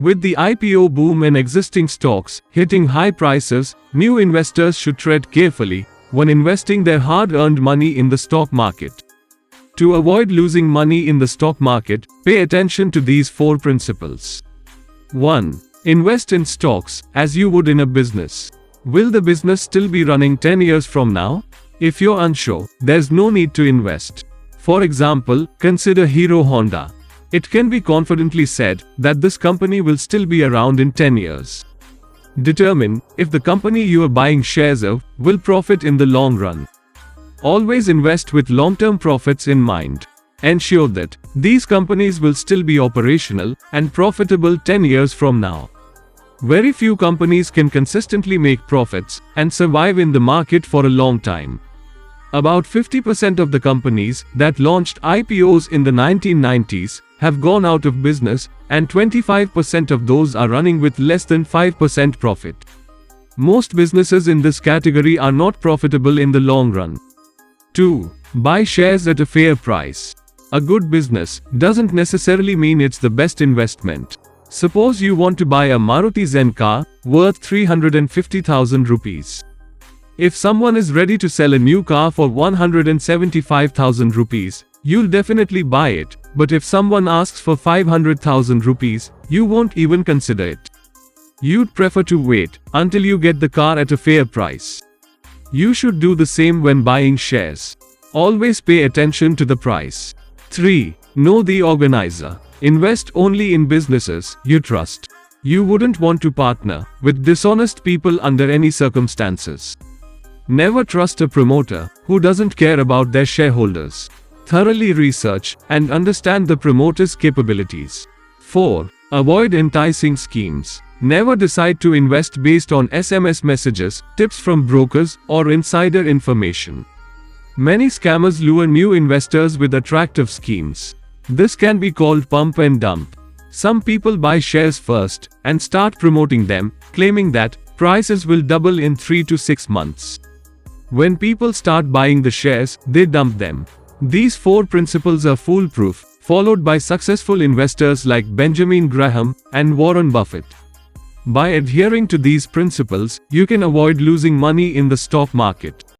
With the IPO boom and existing stocks hitting high prices, new investors should tread carefully when investing their hard-earned money in the stock market. To avoid losing money in the stock market, pay attention to these 4 principles. 1. Invest in stocks as you would in a business. Will the business still be running 10 years from now? If you're unsure, there's no need to invest. For example, consider Hero Honda. It can be confidently said that this company will still be around in 10 years. Determine if the company you are buying shares of will profit in the long run. Always invest with long-term profits in mind. Ensure that these companies will still be operational and profitable 10 years from now. Very few companies can consistently make profits and survive in the market for a long time. About 50% of the companies that launched IPOs in the 1990s have gone out of business, and 25% of those are running with less than 5% profit. Most businesses in this category are not profitable in the long run. 2. Buy shares at a fair price. A good business doesn't necessarily mean it's the best investment. Suppose you want to buy a Maruti Zen car worth 350,000 rupees. If someone is ready to sell a new car for 175,000 rupees, you'll definitely buy it, but if someone asks for 500,000 rupees, you won't even consider it. You'd prefer to wait until you get the car at a fair price. You should do the same when buying shares. Always pay attention to the price. 3. Know the organizer. Invest only in businesses you trust. You wouldn't want to partner with dishonest people under any circumstances. Never trust a promoter who doesn't care about their shareholders. Thoroughly research and understand the promoter's capabilities. 4. Avoid enticing schemes. Never decide to invest based on SMS messages, tips from brokers, or insider information. Many scammers lure new investors with attractive schemes. This can be called pump and dump. Some people buy shares first and start promoting them, claiming that prices will double in 3 to 6 months. When people start buying the shares, they dump them. These 4 principles are foolproof, followed by successful investors like Benjamin Graham and Warren Buffett. By adhering to these principles, you can avoid losing money in the stock market.